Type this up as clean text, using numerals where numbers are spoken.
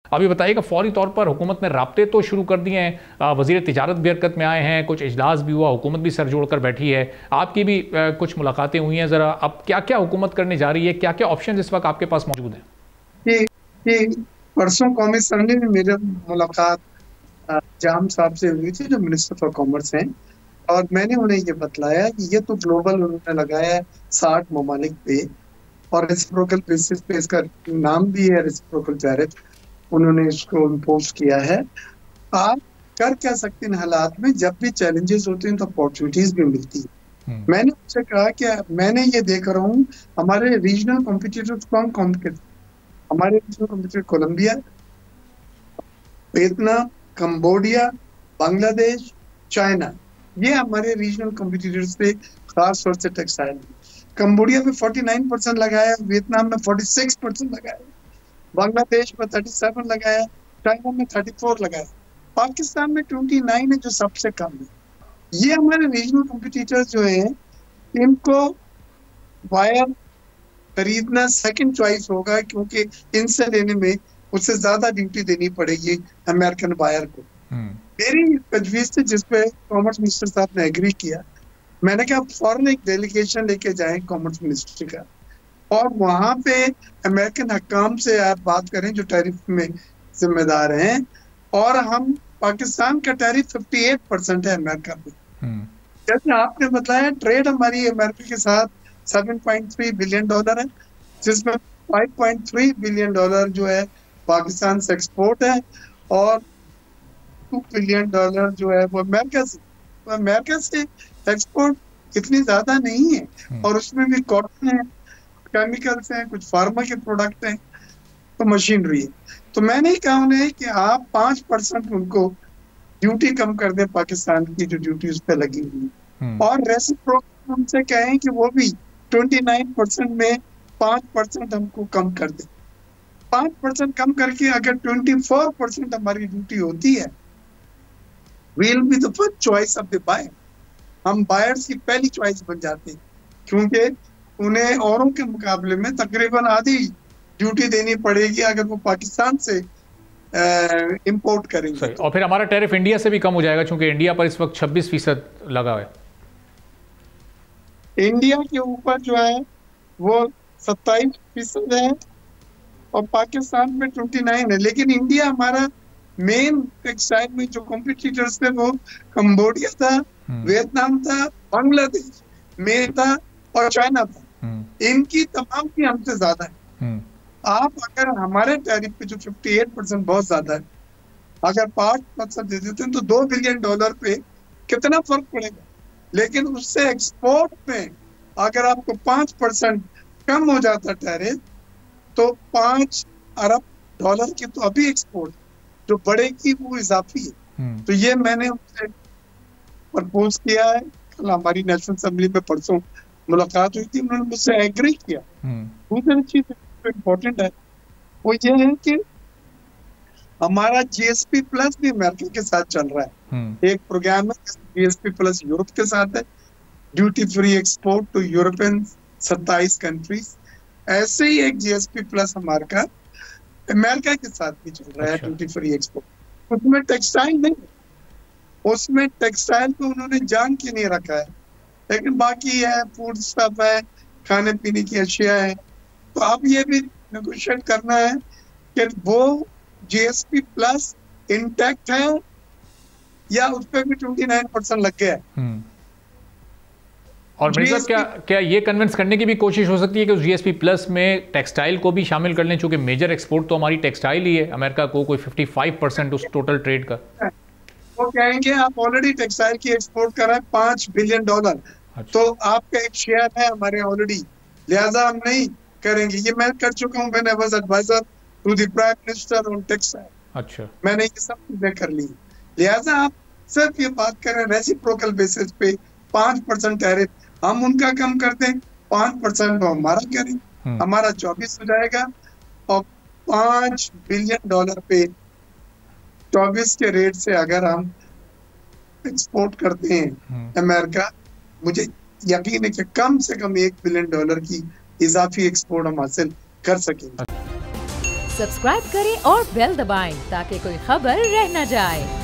अभी बताइएगा, फौरी तौर पर हुकूमत ने राब्ते तो शुरू कर दिए हैं, वजीर तिजारत भी हरकत में आए हैं, कुछ इजलास भी हुआ, हुकूमत भी सर जोड़कर बैठी है, आपकी भी कुछ मुलाकातें हुई हैं। ज़रा अब क्या क्या हुकूमत करने जा रही है, क्या क्या ऑप्शन इस वक्त आपके पास मौजूद हैं? कि परसों कौमी असम्बली में मेरी मुलाकात जाम साहब से हुई थी, जो मिनिस्टर फॉर कॉमर्स हैं, और मैंने उन्हें ये बतलाया कि ये तो ग्लोबल उन्होंने लगाया है 60 ममालिक पे, और रेसिप्रोकल बेसिस पे इसका नाम भी है रेसिप्रोकल टैरिफ, उन्होंने इसको इम्पोज किया है। आप कर क्या सकते हैं हालात में, जब भी चैलेंजेस होते हैं तो अपॉर्चुनिटीज भी मिलती है। मैंने उनसे कहा कि मैं ये देख रहा हूँ हमारे रीजनल कॉम्पिटिटर्स कौन कॉम्पिटिटर, हमारे regional competitor Colombia, Vietnam, Cambodia, Bangladesh, China, ये हमारे रीजनल कॉम्पिटिटर्स थे, खास तौर से टेक्सटाइल में। कंबोडिया में 49% लगाया, वियतनाम में 46% लगाया, बांग्लादेश में 37 लगाया, चाइना में 34 लगाया, पाकिस्तान में 29 है, जो सबसे कम है। ये हमारे रीजनल कॉम्पिटिटर्स जो है, इनको वायर खरीदना सेकंड चॉइस होगा, क्योंकि इनसे लेने में उससे ज्यादा ड्यूटी देनी पड़ेगी अमेरिकन बायर को। मेरी तजवीज थी, जिसपे कॉमर्स मिनिस्टर साहब ने एग्री किया। मैंने कहा फौरन एक डेलीगेशन लेके जाएं कॉमर्स मिनिस्ट्री का, और वहां पे अमेरिकन हकाम से आप बात करें जो टैरिफ में जिम्मेदार हैं, और हम पाकिस्तान का टैरिफ 58% है अमेरिका पे। जैसे आपने बताया, ट्रेड हमारी अमेरिका के साथ $7.3 बिलियन है, जिसमें $5.3 बिलियन जो है पाकिस्तान से एक्सपोर्ट है, और $2 बिलियन जो है वो अमेरिका से। तो अमेरिका से एक्सपोर्ट इतनी ज्यादा नहीं है, और उसमें भी कॉटन है, केमिकल्स हैं, कुछ फार्मा के प्रोडक्ट हैं, तो मशीनरी है। तो मैंने कहा उन्हें कि आप 5% उनको ड्यूटी कम कर दें, पाकिस्तान की जो ड्यूटी उस पर लगी हुई, और रेसिप्रोकल उनसे कहें कि वो भी 29% में 5% हमको कम कर दे। 5% कम करके अगर 24% हमारी ड्यूटी होती है, we'll be the first choice of the buyer. हम बायर्स की पहली चॉइस बन जाते हैं, क्योंकि उन्हें औरों के मुकाबले में तकरीबन आधी ड्यूटी देनी पड़ेगी अगर वो पाकिस्तान से इंपोर्ट करेंगे। और फिर हमारा टैरिफ इंडिया से भी कम हो जाएगा, क्योंकि इंडिया पर इस वक्त 26% लगा हुआ है। इंडिया के ऊपर जो है वो 27% है, और पाकिस्तान में 29 है। लेकिन इंडिया हमारा मेन टेक्सटाइल में जो कॉम्पिटिटर्स थे वो कंबोडिया था, वियतनाम था, बांग्लादेश में था, और चाइना था। इनकी तमाम की हमसे ज्यादा है। आप अगर हमारे टैरिफ पे जो 58% बहुत ज्यादा है, अगर 5% दे देते हैं तो $2 बिलियन पे कितना फर्क पड़ेगा। लेकिन उससे एक्सपोर्ट में अगर आपको 5% कम हो जाता टैरिफ, तो $5 अरब की तो अभी एक्सपोर्ट जो बढ़ेगी वो इजाफी है। तो ये मैंने उनसे प्रपोज किया है। कल हमारी नेशनल असेंबली में परसों मुलाकात हुई थी, उन्होंने मुझसे एग्री किया। दूसरी चीज जो इम्पोर्टेंट है वो ये है कि हमारा GSP प्लस भी अमेरिका के साथ चल रहा है। एक प्रोग्राम है GSP प्लस यूरोप के साथ है, duty free export to European 27 countries. ऐसे ही एक GSP प्लस हमारा अमेरिका के साथ भी चल रहा है, ड्यूटी फ्री एक्सपोर्ट। उसमें टेक्सटाइल नहीं, उसमें टेक्सटाइल को उन्होंने जान के नहीं रखा है, लेकिन बाकी है, फूड स्टफ है, खाने पीने की अशिया है। तो अब ये भी नेगोशिएट करना है कि वो GSP प्लस इंटैक्ट है या उस पर भी 29% लग गया है। और मतलब क्या ये कन्विंस करने की भी कोशिश हो सकती है कि उस GSP प्लस में टेक्सटाइल को भी शामिल कर लें, चूंकि मेजर एक्सपोर्ट तो हमारी टेक्सटाइल ही है अमेरिका को, कोई 55% उस टोटल ट्रेड का। वो कहेंगे आप ऑलरेडी टेक्सटाइल की एक्सपोर्ट कर रहे हैं $5 बिलियन, तो आपका एक शेयर है हमारे ऑलरेडी, लिहाजा हम नहीं करेंगे। ये मैं कर चुका हूँ, मैंने was adviser to the prime minister on textile. अच्छा, मैंने ये सब चीजें कर ली। लिहाजा आप सिर्फ ये बात करें रेसिप्रोकल बेसिस पे 5% टैरिफ हम उनका कम कर दें, 5% वो हमारा करें, हमारा 24 हो जाएगा, और $5 बिलियन पे 24 के रेट से अगर हम एक्सपोर्ट करते हैं अमेरिका, मुझे यकीन है कि कम से कम $1 बिलियन की इजाफी एक्सपोर्ट हम हासिल कर सकेंगे। सब्सक्राइब करें और बेल दबाएं ताकि कोई खबर रह न जाए।